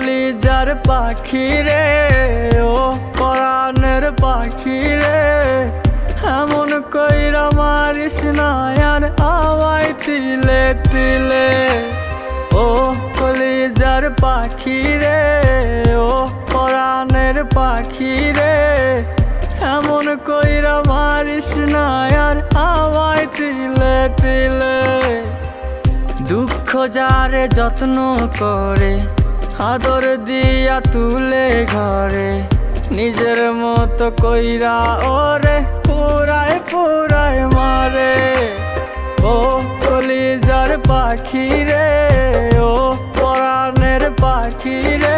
কলিজার পাখি রে, ও পরাণের পাখি রে, এমন কইরা মারিস না আর আমায় তিলে তিলে। ও কলিজার পাখি রে, ও পরাণের পাখি রে, এমন কইরা মারিস না আর আমায় তিলে তিলে। দুঃখ যারে যত্ন করে, আদর দিয়া তুলে ঘরে, নিজের মতো কইরা ওরে পুরায় পুরায় মারে। ও কলিজার পাখি রে, ও পরাণের পাখি রে,